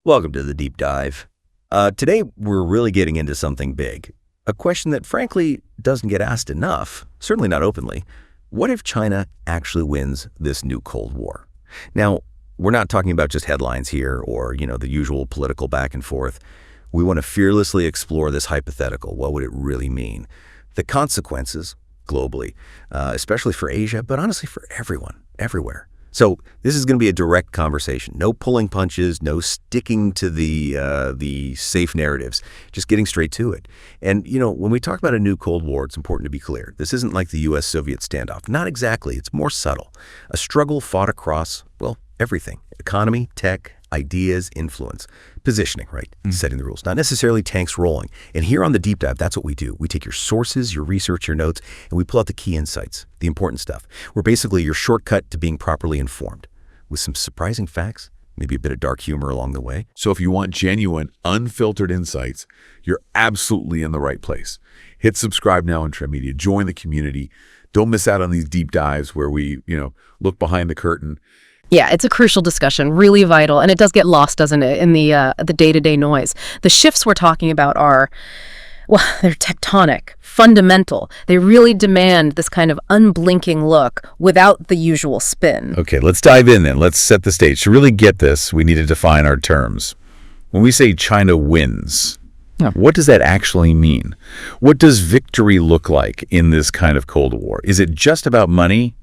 Welcome to the Deep Dive. Today, we're really getting into something big. A question that, frankly, doesn't get asked enough, certainly not openly. What if China actually wins this new Cold War? Now, we're not talking about just headlines here or, the usual political back and forth. We want to fearlessly explore this hypothetical. What would it really mean? The consequences, globally, especially for Asia, but honestly for everyone, everywhere. So this is going to be a direct conversation. No pulling punches, no sticking to the safe narratives, just getting straight to it. And, when we talk about a new Cold War, it's important to be clear. This isn't like the U.S.-Soviet standoff. Not exactly. It's more subtle. A struggle fought across, everything. Economy, tech, ideas, influence. Positioning, right? Setting the rules. Not necessarily tanks rolling. And here on the Deep Dive, that's what we do. We take your sources, your research, your notes, and we pull out the key insights, the important stuff. We're basically your shortcut to being properly informed with some surprising facts, maybe a bit of dark humor along the way. So if you want genuine, unfiltered insights, you're absolutely in the right place. Hit subscribe now on Trend Media. Join the community. Don't miss out on these deep dives where we, look behind the curtain. Yeah, it's a crucial discussion, really vital, and it does get lost, doesn't it, in the day-to-day noise. The shifts we're talking about are, they're tectonic, fundamental. They really demand this kind of unblinking look without the usual spin. Okay, let's dive in then. Let's set the stage. To really get this, we need to define our terms. When we say China wins, what does that actually mean? What does victory look like in this kind of Cold War? Is it just about money,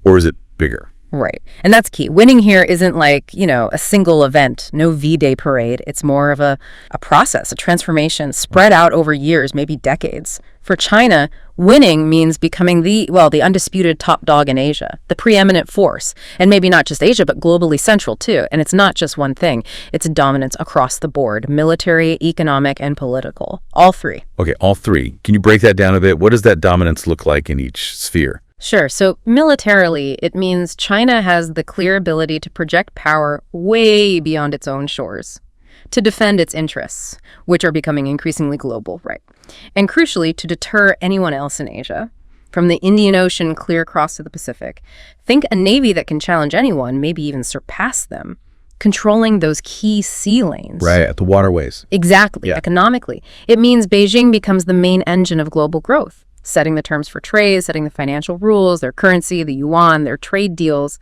or is it bigger? Right. And that's key. Winning here isn't like, a single event, no V-Day parade. It's more of a process, a transformation spread out over years, maybe decades. For China, winning means becoming the undisputed top dog in Asia, the preeminent force. And maybe not just Asia, but globally central too. And it's not just one thing. It's dominance across the board, military, economic, and political. All three. Okay, all three. Can you break that down a bit? What does that dominance look like in each sphere? Sure. So militarily, it means China has the clear ability to project power way beyond its own shores, to defend its interests, which are becoming increasingly global, right? And crucially, to deter anyone else in Asia. From the Indian Ocean clear across to the Pacific, think a navy that can challenge anyone, maybe even surpass them, controlling those key sea lanes. Right, at the waterways. Exactly, yeah. Economically. It means Beijing becomes the main engine of global growth, setting the terms for trade, setting the financial rules, their currency, the yuan, their trade deals.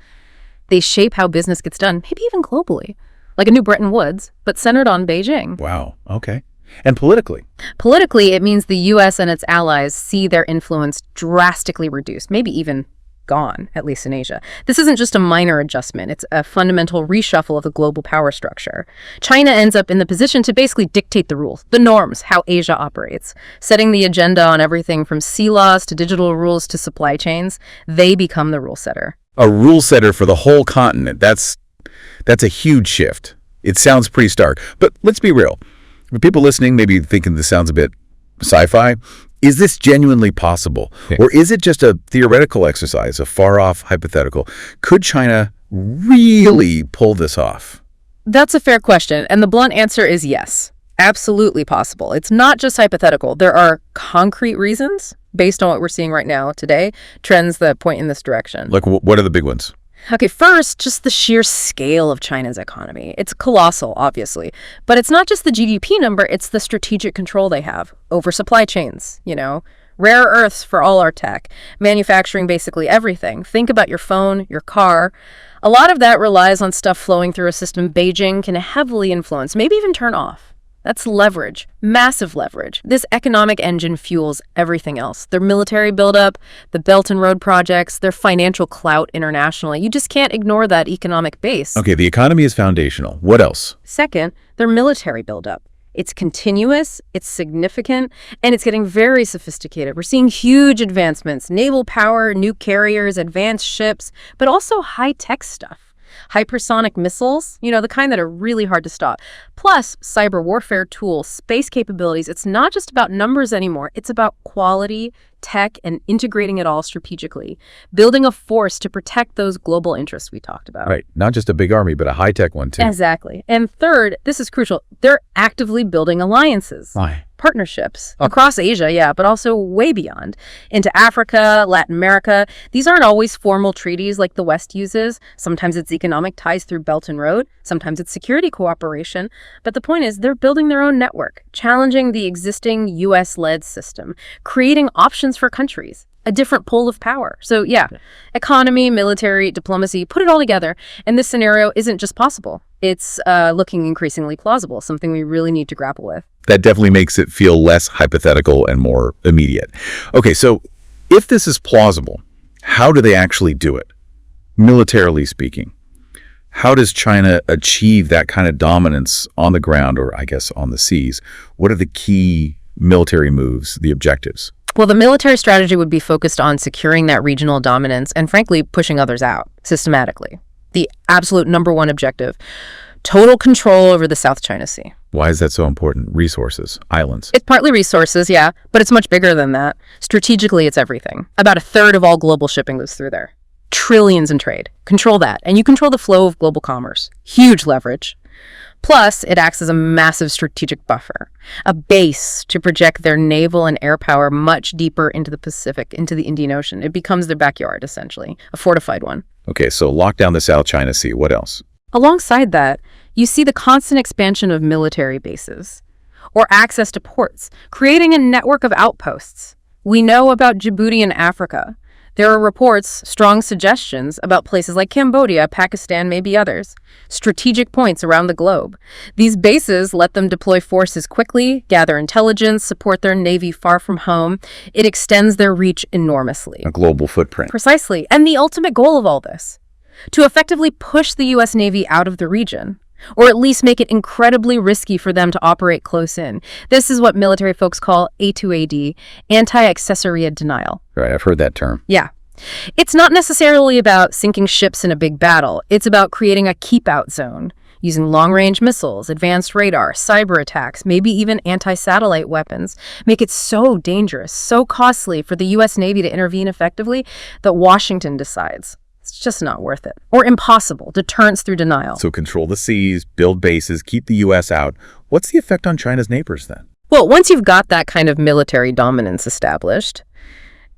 They shape how business gets done, maybe even globally, like a new Bretton Woods, but centered on Beijing. Wow, okay. And politically? Politically, it means the U.S. and its allies see their influence drastically reduced, maybe even gone, at least in Asia. This isn't just a minor adjustment. It's a fundamental reshuffle of the global power structure. China ends up in the position to basically dictate the rules, the norms, how Asia operates, setting the agenda on everything from sea laws to digital rules to supply chains. They become the rule setter. A rule setter for the whole continent. That's a huge shift. It sounds pretty stark. But let's be real. For people listening, maybe thinking this sounds a bit sci-fi, is this genuinely possible? Yeah. Or is it just a theoretical exercise, a far-off hypothetical? Could China really pull this off? That's a fair question, and the blunt answer is yes. Absolutely possible. It's not just hypothetical. There are concrete reasons, based on what we're seeing right now today, trends that point in this direction. Like, what are the big ones? Okay, first, just the sheer scale of China's economy. It's colossal, obviously. But it's not just the GDP number, it's the strategic control they have over supply chains, rare earths for all our tech, manufacturing basically everything. Think about your phone, your car. A lot of that relies on stuff flowing through a system Beijing can heavily influence, maybe even turn off. That's leverage, massive leverage. This economic engine fuels everything else. Their military buildup, the Belt and Road projects, their financial clout internationally. You just can't ignore that economic base. Okay, the economy is foundational. What else? Second, their military buildup. It's continuous, it's significant, and it's getting very sophisticated. We're seeing huge advancements, naval power, new carriers, advanced ships, but also high-tech stuff. Hypersonic missiles, the kind that are really hard to stop. Plus, cyber warfare tools, space capabilities. It's not just about numbers anymore. It's about quality, tech, and integrating it all strategically, building a force to protect those global interests we talked about. Right. Not just a big army, but a high-tech one, too. Exactly. And third, this is crucial, they're actively building alliances. Why? Partnerships across Asia, yeah, but also way beyond, into Africa, Latin America. These aren't always formal treaties like the West uses. Sometimes it's economic ties through Belt and Road. Sometimes it's security cooperation. But the point is, they're building their own network, challenging the existing U.S.-led system, creating options for countries, a different pole of power. So yeah, economy, military, diplomacy, put it all together. And this scenario isn't just possible. It's looking increasingly plausible, something we really need to grapple with. That definitely makes it feel less hypothetical and more immediate. Okay, so if this is plausible, how do they actually do it? Militarily speaking, how does China achieve that kind of dominance on the ground, or I guess on the seas? What are the key military moves, the objectives? Well, the military strategy would be focused on securing that regional dominance and, frankly, pushing others out systematically. The absolute number one objective, total control over the South China Sea. Why is that so important? Resources, islands. It's partly resources, yeah, but it's much bigger than that. Strategically, it's everything. About a third of all global shipping goes through there. Trillions in trade. Control that, and you control the flow of global commerce. Huge leverage. Plus, it acts as a massive strategic buffer, a base to project their naval and air power much deeper into the Pacific, into the Indian Ocean. It becomes their backyard, essentially, a fortified one. Okay, so lock down the South China Sea. What else? Alongside that, you see the constant expansion of military bases or access to ports, creating a network of outposts. We know about Djibouti in Africa. There are reports, strong suggestions about places like Cambodia, Pakistan, maybe others. Strategic points around the globe. These bases let them deploy forces quickly, gather intelligence, support their navy far from home. It extends their reach enormously. A global footprint. Precisely. And the ultimate goal of all this, to effectively push the U.S. Navy out of the region, or at least make it incredibly risky for them to operate close in. This is what military folks call A2AD, anti-accessoria denial. Right, I've heard that term. Yeah. It's not necessarily about sinking ships in a big battle. It's about creating a keep-out zone, using long-range missiles, advanced radar, cyber attacks, maybe even anti-satellite weapons. Make it so dangerous, so costly for the U.S. Navy to intervene effectively that Washington decides it's just not worth it. Or impossible. Deterrence through denial. So control the seas, build bases, keep the U.S. out. What's the effect on China's neighbors then? Well, once you've got that kind of military dominance established,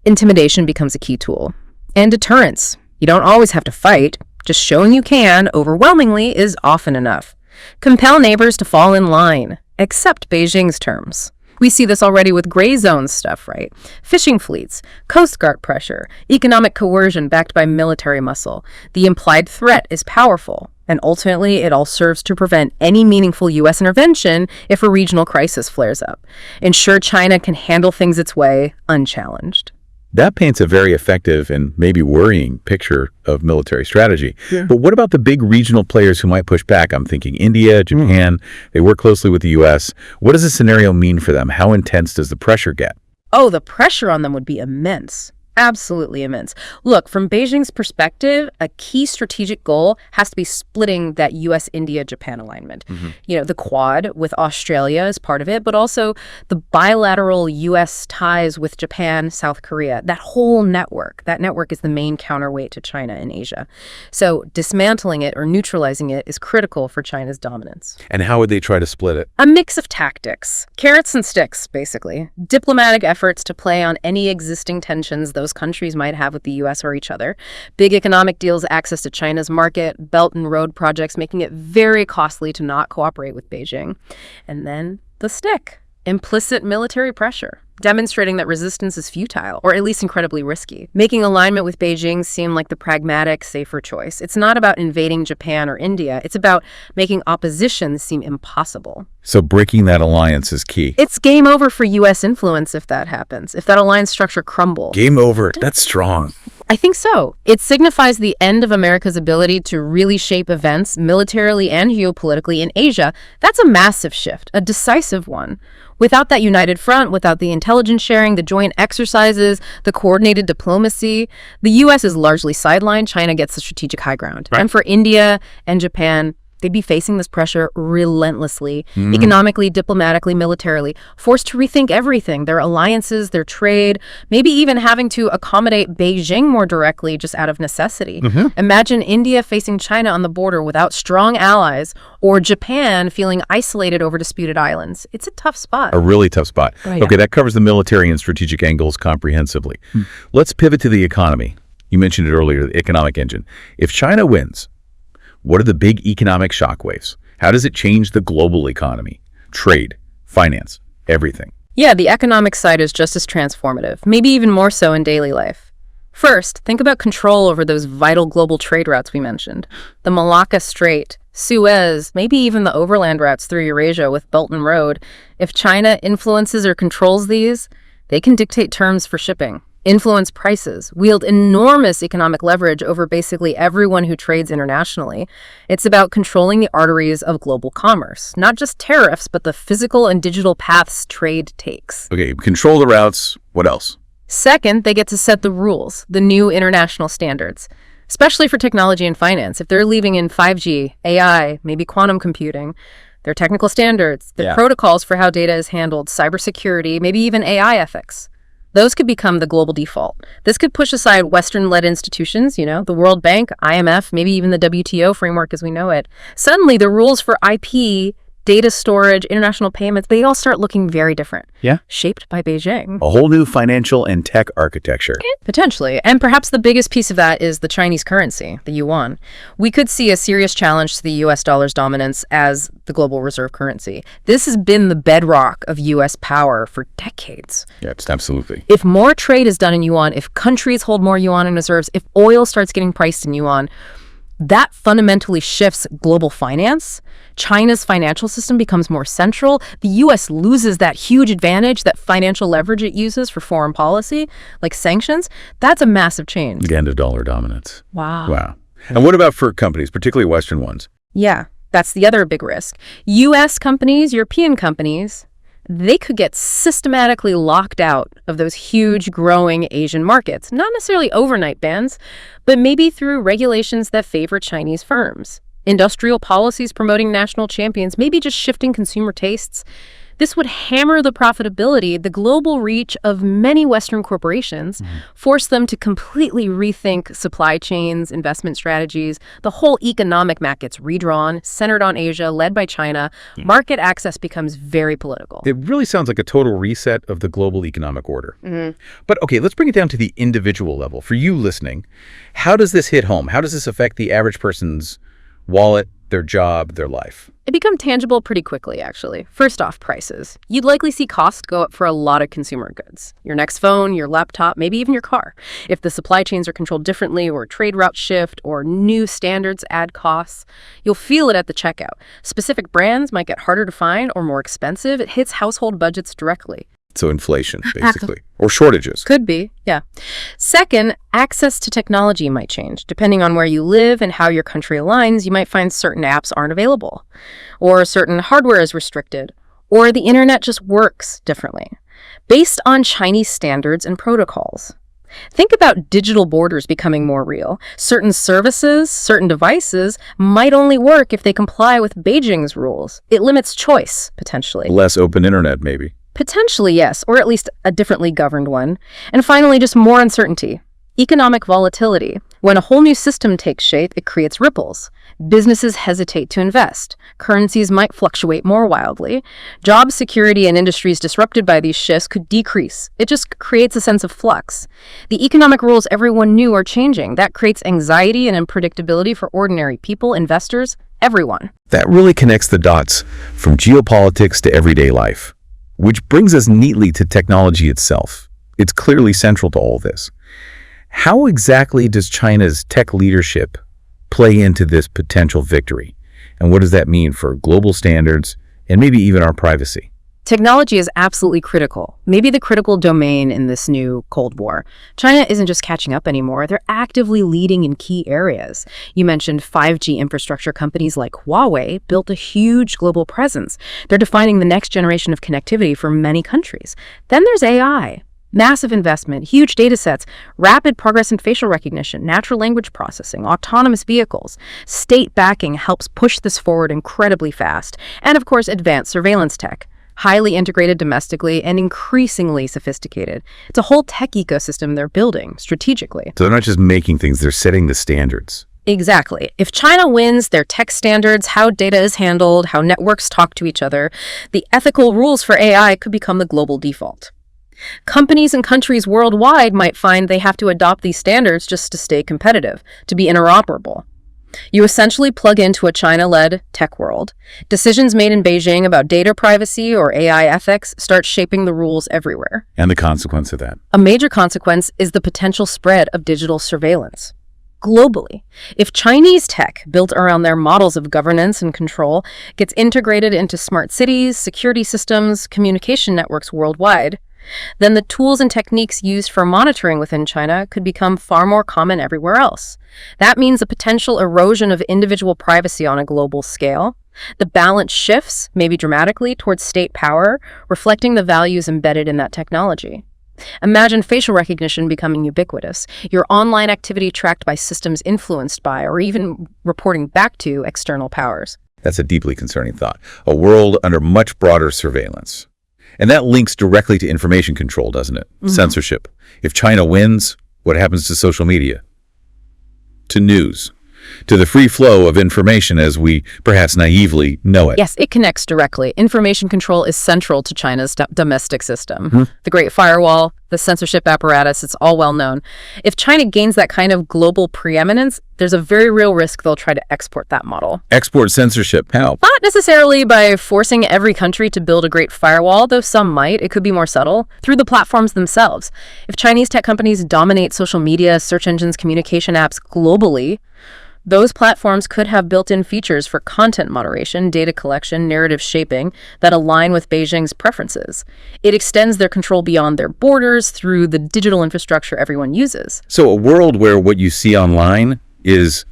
intimidation becomes a key tool. And deterrence. You don't always have to fight. Just showing you can, overwhelmingly, is often enough. Compel neighbors to fall in line. Accept Beijing's terms. We see this already with gray zone stuff, right? Fishing fleets, Coast Guard pressure, economic coercion backed by military muscle. The implied threat is powerful, and ultimately it all serves to prevent any meaningful U.S. intervention if a regional crisis flares up. Ensure China can handle things its way, unchallenged. That paints a very effective and maybe worrying picture of military strategy. Yeah. But what about the big regional players who might push back? I'm thinking India, Japan. They work closely with the U.S. What does this scenario mean for them? How intense does the pressure get? Oh, the pressure on them would be immense. Absolutely immense. Look, from Beijing's perspective, a key strategic goal has to be splitting that U.S., India, Japan alignment. You know, the Quad with Australia is part of it, but also the bilateral U.S. ties with Japan, South Korea, that whole network. That network is the main counterweight to China in Asia. So dismantling it or neutralizing it is critical for China's dominance. And how would they try to split it? A mix of tactics. Carrots and sticks, basically. Diplomatic efforts to play on any existing tensions those countries might have with the U.S. or each other. Big economic deals, access to China's market, Belt and Road projects, making it very costly to not cooperate with Beijing. And then the stick. Implicit military pressure, demonstrating that resistance is futile, or at least incredibly risky, making alignment with Beijing seem like the pragmatic, safer choice. It's not about invading Japan or India. It's about making opposition seem impossible. So breaking that alliance is key. It's game over for U.S. influence if that happens, if that alliance structure crumbles. Game over. That's strong. I think so. It signifies the end of America's ability to really shape events militarily and geopolitically in Asia. That's a massive shift, a decisive one. Without that united front, without the intelligence sharing, the joint exercises, the coordinated diplomacy, the U.S. is largely sidelined. China gets the strategic high ground. Right. And for India and Japan, They'd be facing this pressure relentlessly, economically, diplomatically, militarily, forced to rethink everything, their alliances, their trade, maybe even having to accommodate Beijing more directly just out of necessity. Imagine India facing China on the border without strong allies, or Japan feeling isolated over disputed islands. It's a tough spot. A really tough spot. Oh, yeah. Okay, that covers the military and strategic angles comprehensively. Let's pivot to the economy. You mentioned it earlier, the economic engine. If China wins, what are the big economic shockwaves? How does it change the global economy, trade, finance, everything? Yeah, the economic side is just as transformative, maybe even more so in daily life. First, think about control over those vital global trade routes we mentioned. The Malacca Strait, Suez, maybe even the overland routes through Eurasia with Belt and Road. If China influences or controls these, they can dictate terms for shipping, influence prices, wield enormous economic leverage over basically everyone who trades internationally. It's about controlling the arteries of global commerce, not just tariffs, but the physical and digital paths trade takes. Okay, control the routes. What else? Second, they get to set the rules, the new international standards, especially for technology and finance. If they're leaving in 5G, AI, maybe quantum computing, their technical standards, their protocols for how data is handled, cybersecurity, maybe even AI ethics. Those could become the global default. This could push aside Western-led institutions, the World Bank, IMF, maybe even the WTO framework as we know it. Suddenly, the rules for IP, data storage, international payments, they all start looking very different. Yeah. Shaped by Beijing. A whole new financial and tech architecture. Potentially. And perhaps the biggest piece of that is the Chinese currency, the yuan. We could see a serious challenge to the US dollar's dominance as the global reserve currency. This has been the bedrock of US power for decades. Yeah, absolutely. If more trade is done in yuan, if countries hold more yuan in reserves, if oil starts getting priced in yuan, that fundamentally shifts global finance. China's financial system becomes more central. The U.S. loses that huge advantage, that financial leverage it uses for foreign policy, like sanctions. That's a massive change. The end of dollar dominance. Wow. And what about for companies, particularly Western ones? Yeah, that's the other big risk. U.S. companies, European companies, they could get systematically locked out of those huge growing Asian markets. Not necessarily overnight bans, but maybe through regulations that favor Chinese firms. Industrial policies promoting national champions, maybe just shifting consumer tastes. This would hammer the profitability, the global reach of many Western corporations, force them to completely rethink supply chains, investment strategies. The whole economic map gets redrawn, centered on Asia, led by China. Market access becomes very political. It really sounds like a total reset of the global economic order. But okay, let's bring it down to the individual level. For you listening, how does this hit home? How does this affect the average person's wallet, their job, their life? It becomes tangible pretty quickly, actually. First off, prices. You'd likely see costs go up for a lot of consumer goods. Your next phone, your laptop, maybe even your car. If the supply chains are controlled differently or trade routes shift or new standards add costs, you'll feel it at the checkout. Specific brands might get harder to find or more expensive. It hits household budgets directly. So inflation, basically, or shortages. Could be, yeah. Second, access to technology might change. Depending on where you live and how your country aligns, you might find certain apps aren't available, or certain hardware is restricted, or the internet just works differently, based on Chinese standards and protocols. Think about digital borders becoming more real. Certain services, certain devices might only work if they comply with Beijing's rules. It limits choice, potentially. Less open internet, maybe. Potentially, yes, or at least a differently governed one. And finally, just more uncertainty. Economic volatility. When a whole new system takes shape, it creates ripples. Businesses hesitate to invest. Currencies might fluctuate more wildly. Job security and industries disrupted by these shifts could decrease. It just creates a sense of flux. The economic rules everyone knew are changing. That creates anxiety and unpredictability for ordinary people, investors, everyone. That really connects the dots from geopolitics to everyday life, which brings us neatly to technology itself. It's clearly central to all this. How exactly does China's tech leadership play into this potential victory? And what does that mean for global standards and maybe even our privacy? Technology is absolutely critical, maybe the critical domain in this new Cold War. China isn't just catching up anymore, they're actively leading in key areas. You mentioned 5G infrastructure companies like Huawei built a huge global presence. They're defining the next generation of connectivity for many countries. Then there's AI. Massive investment, huge data sets, rapid progress in facial recognition, natural language processing, autonomous vehicles. State backing helps push this forward incredibly fast. And of course, advanced surveillance tech, highly integrated domestically and increasingly sophisticated. It's a whole tech ecosystem they're building strategically. So they're not just making things, they're setting the standards. Exactly. If China wins their tech standards, how data is handled, how networks talk to each other, the ethical rules for AI could become the global default. Companies and countries worldwide might find they have to adopt these standards just to stay competitive, to be interoperable. You essentially plug into a China-led tech world. Decisions made in Beijing about data privacy or AI ethics start shaping the rules everywhere. And the consequence of that. A major consequence is the potential spread of digital surveillance. Globally, if Chinese tech built around their models of governance and control gets integrated into smart cities, security systems, communication networks worldwide, then the tools and techniques used for monitoring within China could become far more common everywhere else. That means a potential erosion of individual privacy on a global scale. The balance shifts, maybe dramatically, towards state power, reflecting the values embedded in that technology. Imagine facial recognition becoming ubiquitous, your online activity tracked by systems influenced by or even reporting back to external powers. That's a deeply concerning thought. A world under much broader surveillance. And that links directly to information control, doesn't it? Mm-hmm. Censorship. If China wins, what happens to social media? To news? To the free flow of information as we perhaps naively know it? Yes, it connects directly. Information control is central to China's domestic system. Mm-hmm. The Great Firewall, the censorship apparatus, it's all well known. If China gains that kind of global preeminence, there's a very real risk they'll try to export that model. Export censorship, how? Not necessarily by forcing every country to build a great firewall, though some might. It could be more subtle, through the platforms themselves. If Chinese tech companies dominate social media, search engines, communication apps globally, those platforms could have built-in features for content moderation, data collection, narrative shaping that align with Beijing's preferences. It extends their control beyond their borders through the digital infrastructure everyone uses. So a world where what you see online is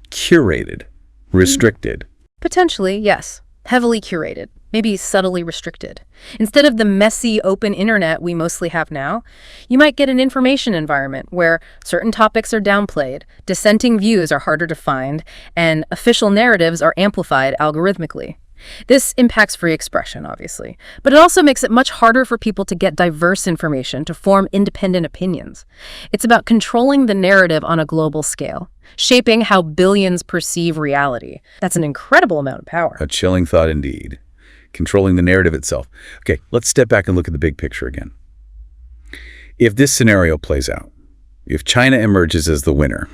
curated, restricted. Potentially, yes. Heavily curated. Maybe subtly restricted. Instead of the messy open internet we mostly have now, you might get an information environment where certain topics are downplayed, dissenting views are harder to find, and official narratives are amplified algorithmically. This impacts free expression, obviously, but it also makes it much harder for people to get diverse information, to form independent opinions. It's about controlling the narrative on a global scale, shaping how billions perceive reality. That's an incredible amount of power. A chilling thought indeed. Controlling the narrative itself. Okay, let's step back and look at the big picture again. If this scenario plays out, if China emerges as the winner,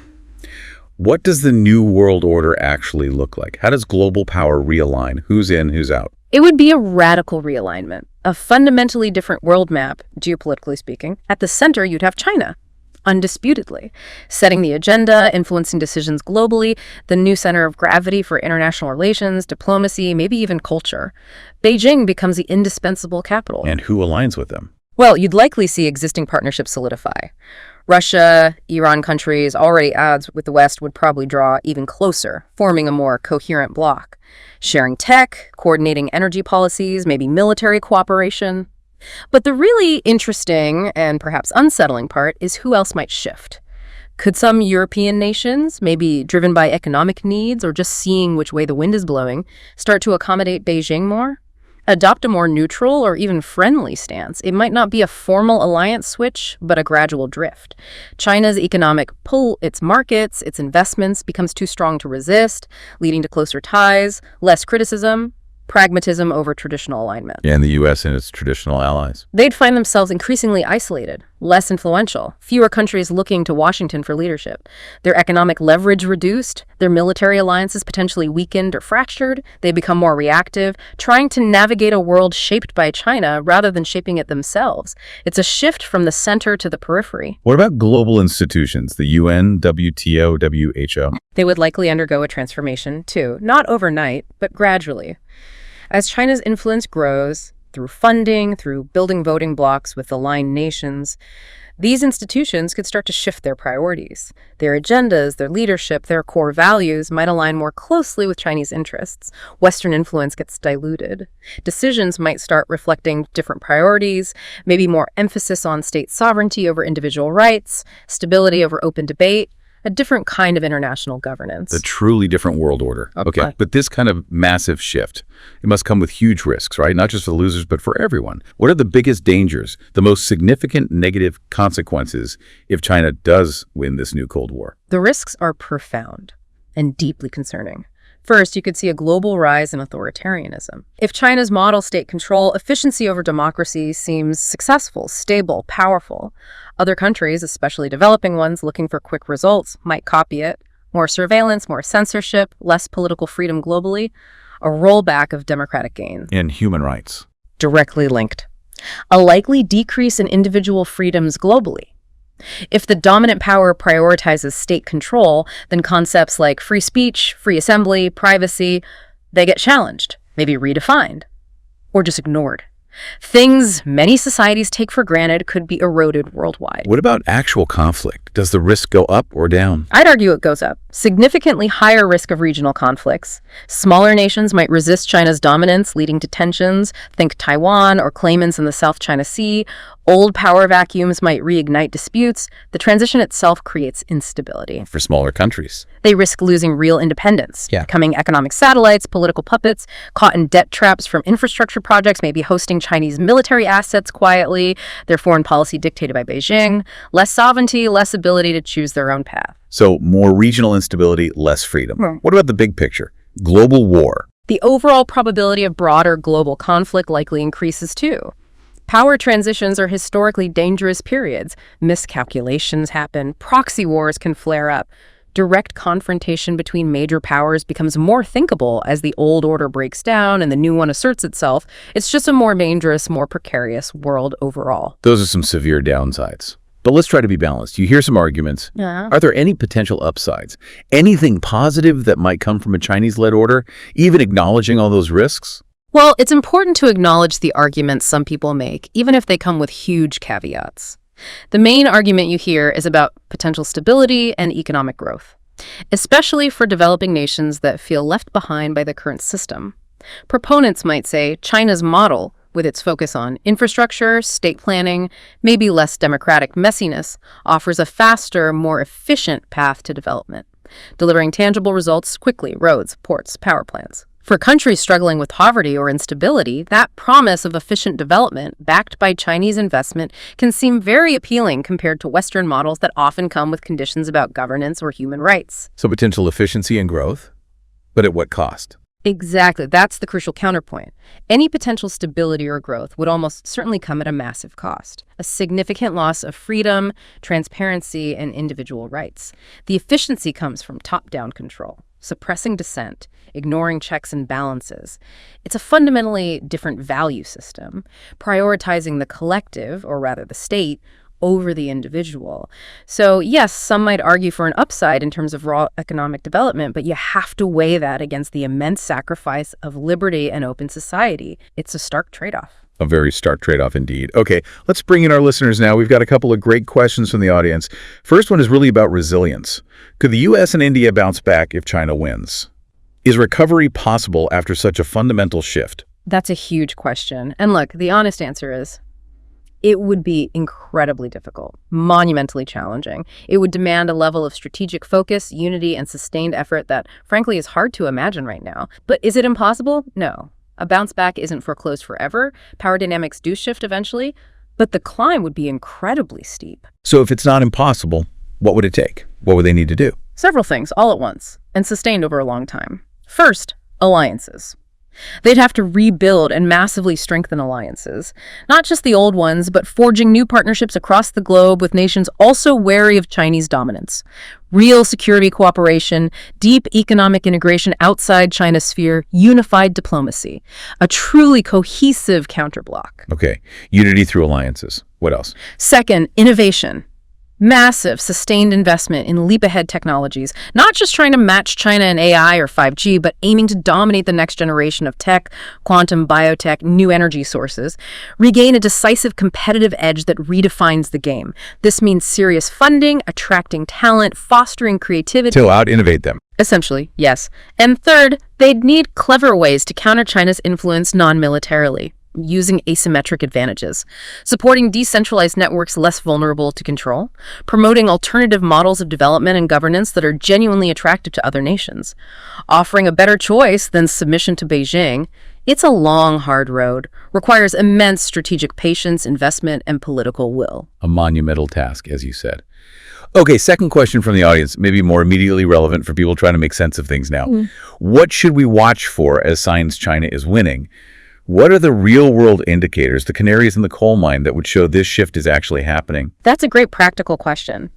what does the new world order actually look like? How does global power realign? Who's in, who's out? It would be a radical realignment, a fundamentally different world map, geopolitically speaking. At the center, you'd have China, undisputedly, setting the agenda, influencing decisions globally, the new center of gravity for international relations, diplomacy, maybe even culture. Beijing becomes the indispensable capital. And who aligns with them? Well, you'd likely see existing partnerships solidify. Russia, Iran countries, already odds with the West would probably draw even closer, forming a more coherent bloc. Sharing tech, coordinating energy policies, maybe military cooperation. But the really interesting and perhaps unsettling part is who else might shift. Could some European nations, maybe driven by economic needs or just seeing which way the wind is blowing, start to accommodate Beijing more? Adopt a more neutral or even friendly stance? It might not be a formal alliance switch, but a gradual drift. China's economic pull, its markets, its investments becomes too strong to resist, leading to closer ties, less criticism, pragmatism over traditional alignment. And the U.S. and its traditional allies. They'd find themselves increasingly isolated, less influential, fewer countries looking to Washington for leadership. Their economic leverage reduced, their military alliances potentially weakened or fractured, they become more reactive, trying to navigate a world shaped by China rather than shaping it themselves. It's a shift from the center to the periphery. What about global institutions, the UN, WTO, WHO? They would likely undergo a transformation, too, not overnight, but gradually. As China's influence grows, through funding, through building voting blocs with aligned nations, These institutions could start to shift their priorities. Their agendas, their leadership, their core values might align more closely with Chinese interests. Western influence gets diluted. Decisions might start reflecting different priorities, maybe more emphasis on state sovereignty over individual rights, stability over open debate, a different kind of international governance. The truly different world order. Okay. Okay, but this kind of massive shift, it must come with huge risks, right? Not just for the losers, but for everyone. What are the biggest dangers, the most significant negative consequences if China does win this new Cold War? The risks are profound and deeply concerning. First, you could see a global rise in authoritarianism. If China's model state control, efficiency over democracy seems successful, stable, powerful, other countries, especially developing ones looking for quick results, might copy it. More surveillance, more censorship, less political freedom globally, a rollback of democratic gains. And human rights. Directly linked. A likely decrease in individual freedoms globally. If the dominant power prioritizes state control, then concepts like free speech, free assembly, privacy, they get challenged, maybe redefined, or just ignored. Things many societies take for granted could be eroded worldwide. What about actual conflict? Does the risk go up or down? I'd argue it goes up. Significantly higher risk of regional conflicts. Smaller nations might resist China's dominance, leading to tensions. Think Taiwan or claimants in the South China Sea. Old power vacuums might reignite disputes. The transition itself creates instability. For smaller countries. They risk losing real independence, Yeah. becoming economic satellites, political puppets, caught in debt traps from infrastructure projects, maybe hosting Chinese military assets quietly, their foreign policy dictated by Beijing, less sovereignty, less ability to choose their own path. So more regional instability, less freedom. Hmm. What about the big picture? Global war. The overall probability of broader global conflict likely increases too. Power transitions are historically dangerous periods. Miscalculations happen, proxy wars can flare up. Direct confrontation between major powers becomes more thinkable as the old order breaks down and the new one asserts itself. It's just a more dangerous, more precarious world overall. Those are some severe downsides. But let's try to be balanced. You hear some arguments. Yeah. Are there any potential upsides? Anything positive that might come from a Chinese-led order, even acknowledging all those risks? Well, it's important to acknowledge the arguments some people make, even if they come with huge caveats. The main argument you hear is about potential stability and economic growth, especially for developing nations that feel left behind by the current system. Proponents might say China's model, with its focus on infrastructure, state planning, maybe less democratic messiness, offers a faster, more efficient path to development, delivering tangible results quickly: roads, ports, power plants. For countries struggling with poverty or instability, that promise of efficient development, backed by Chinese investment, can seem very appealing compared to Western models that often come with conditions about governance or human rights. So potential efficiency and growth, but at what cost? Exactly. That's the crucial counterpoint. Any potential stability or growth would almost certainly come at a massive cost, a significant loss of freedom, transparency, and individual rights. The efficiency comes from top-down control, suppressing dissent, ignoring checks and balances. It's a fundamentally different value system, prioritizing the collective, or rather the state, over the individual. So yes, some might argue for an upside in terms of raw economic development, but you have to weigh that against the immense sacrifice of liberty and open society. It's a stark trade-off. A very stark trade-off indeed. Okay, let's bring in our listeners now. We've got a couple of great questions from the audience. First one is really about resilience. Could the U.S. and India bounce back if China wins? Is recovery possible after such a fundamental shift? That's a huge question. And look, the honest answer is it would be incredibly difficult, monumentally challenging. It would demand a level of strategic focus, unity, and sustained effort that, frankly, is hard to imagine right now. But is it impossible? No. A bounce back isn't foreclosed forever. Power dynamics do shift eventually, but the climb would be incredibly steep. So if it's not impossible, what would it take? What would they need to do? Several things all at once, and sustained over a long time. First, alliances. They'd have to rebuild and massively strengthen alliances, not just the old ones, but forging new partnerships across the globe with nations also wary of Chinese dominance. Real security cooperation, deep economic integration outside China's sphere, unified diplomacy, a truly cohesive counterblock. Okay, unity through alliances. What else? Second, innovation. Massive, sustained investment in leap-ahead technologies, not just trying to match China in AI or 5G, but aiming to dominate the next generation of tech, quantum, biotech, new energy sources, regain a decisive competitive edge that redefines the game. This means serious funding, attracting talent, fostering creativity. To out-innovate them. Essentially, yes. And third, they'd need clever ways to counter China's influence non-militarily, using asymmetric advantages, supporting decentralized networks less vulnerable to control, promoting alternative models of development and governance that are genuinely attractive to other nations, offering a better choice than submission to Beijing. It's a long, hard road, requires immense strategic patience, investment, and political will. A monumental task, as you said. Okay, second question from the audience, maybe more immediately relevant for people trying to make sense of things now. What should we watch for as signs China is winning? What are the real-world indicators, the canaries in the coal mine, that would show this shift is actually happening? That's a great practical question.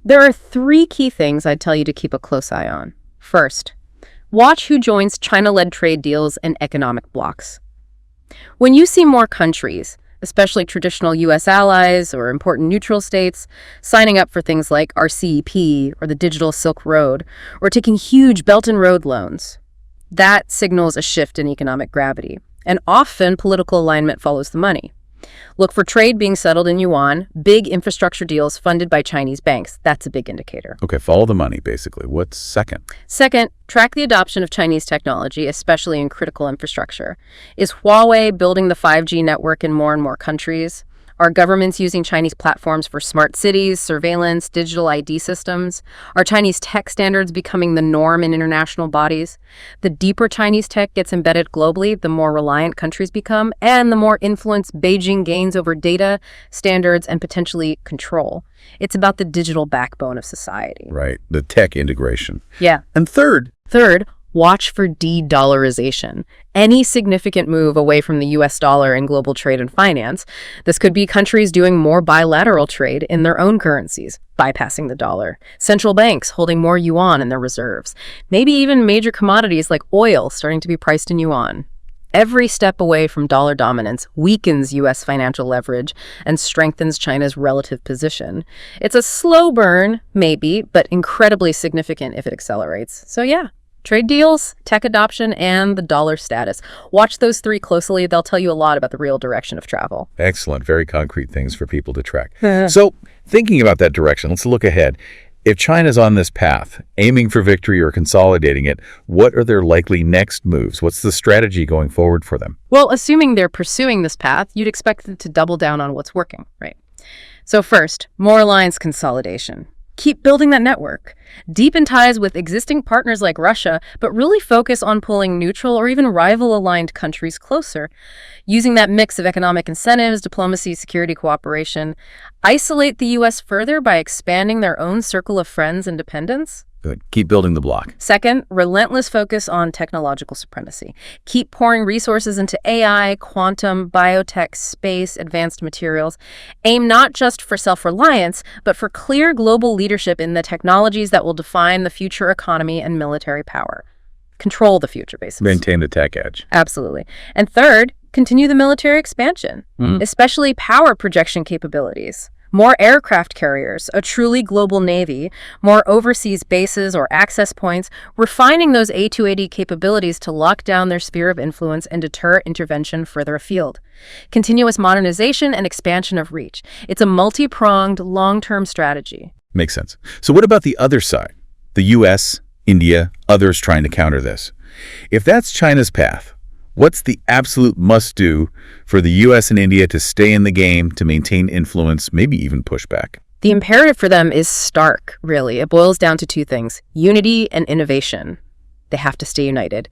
There are 3 key things I'd tell you to keep a close eye on. First, watch who joins China-led trade deals and economic blocs. When you see more countries, especially traditional U.S. allies or important neutral states, signing up for things like RCEP or the Digital Silk Road, or taking huge Belt and Road loans, that signals a shift in economic gravity. And often, political alignment follows the money. Look for trade being settled in yuan, big infrastructure deals funded by Chinese banks. That's a big indicator. Okay, follow the money, basically. What's second? Second, track the adoption of Chinese technology, especially in critical infrastructure. Is Huawei building the 5G network in more and more countries? Are governments using Chinese platforms for smart cities, surveillance, digital ID systems? Are Chinese tech standards becoming the norm in international bodies? The deeper Chinese tech gets embedded globally, the more reliant countries become, and the more influence Beijing gains over data, standards, and potentially control. It's about the digital backbone of society. Right, the tech integration. Yeah. And third, watch for de-dollarization. Any significant move away from the US dollar in global trade and finance. This could be countries doing more bilateral trade in their own currencies, bypassing the dollar. Central banks holding more yuan in their reserves. Maybe even major commodities like oil starting to be priced in yuan. Every step away from dollar dominance weakens U.S. financial leverage and strengthens China's relative position. It's a slow burn, maybe, but incredibly significant if it accelerates. So yeah. Trade deals, tech adoption, and the dollar status. Watch those 3 closely. They'll tell you a lot about the real direction of travel. Excellent. Very concrete things for people to track. So, thinking about that direction, let's look ahead. If China's on this path, aiming for victory or consolidating it, what are their likely next moves? What's the strategy going forward for them? Well, assuming they're pursuing this path, you'd expect them to double down on what's working, right? So first, more alliance consolidation. Keep building that network. Deepen ties with existing partners like Russia, but really focus on pulling neutral or even rival-aligned countries closer. Using that mix of economic incentives, diplomacy, security cooperation. Isolate the U.S. further by expanding their own circle of friends and dependents. Good. Keep building the block. Second, relentless focus on technological supremacy. Keep pouring resources into AI, quantum, biotech, space, advanced materials. Aim not just for self-reliance, but for clear global leadership in the technologies that will define the future economy and military power. Control the future, basically. Maintain the tech edge. Absolutely. And third, continue the military expansion, especially power projection capabilities. More aircraft carriers, a truly global navy, more overseas bases or access points, refining those A280 capabilities to lock down their sphere of influence and deter intervention further afield. Continuous modernization and expansion of reach. It's a multi-pronged, long-term strategy. Makes sense. So what about the other side? The U.S., India, others trying to counter this. If that's China's path, what's the absolute must-do for the U.S. and India to stay in the game, to maintain influence, maybe even push back? The imperative for them is stark, really. It boils down to 2 things: unity and innovation. They have to stay united.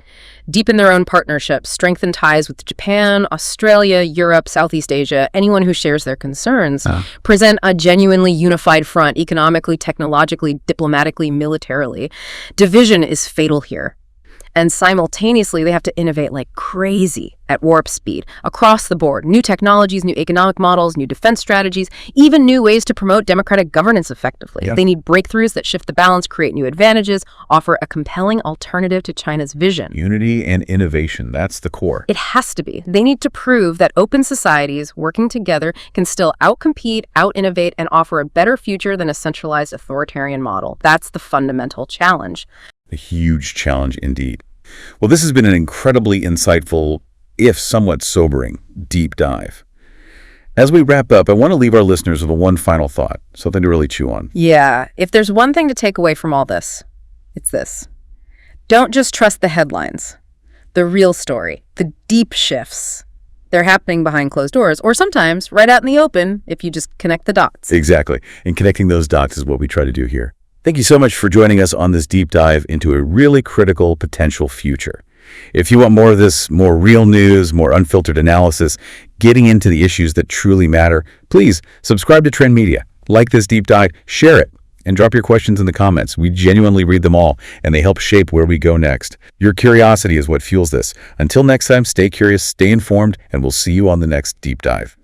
Deepen their own partnerships, strengthen ties with Japan, Australia, Europe, Southeast Asia, anyone who shares their concerns. Present a genuinely unified front, economically, technologically, diplomatically, militarily. Division is fatal here. And simultaneously, they have to innovate like crazy at warp speed, across the board. New technologies, new economic models, new defense strategies, even new ways to promote democratic governance effectively. Yeah. They need breakthroughs that shift the balance, create new advantages, offer a compelling alternative to China's vision. Unity and innovation, that's the core. It has to be. They need to prove that open societies working together can still outcompete, out-innovate, and offer a better future than a centralized authoritarian model. That's the fundamental challenge. A huge challenge indeed. Well, this has been an incredibly insightful, if somewhat sobering, deep dive. As we wrap up, I want to leave our listeners with one final thought, something to really chew on. Yeah, if there's one thing to take away from all this, it's this. Don't just trust the headlines. The real story, the deep shifts, they're happening behind closed doors, or sometimes right out in the open if you just connect the dots. Exactly. And connecting those dots is what we try to do here. Thank you so much for joining us on this deep dive into a really critical potential future. If you want more of this, more real news, more unfiltered analysis, getting into the issues that truly matter, please subscribe to Trend Media, like this deep dive, share it, and drop your questions in the comments. We genuinely read them all, and they help shape where we go next. Your curiosity is what fuels this. Until next time, stay curious, stay informed, and we'll see you on the next deep dive.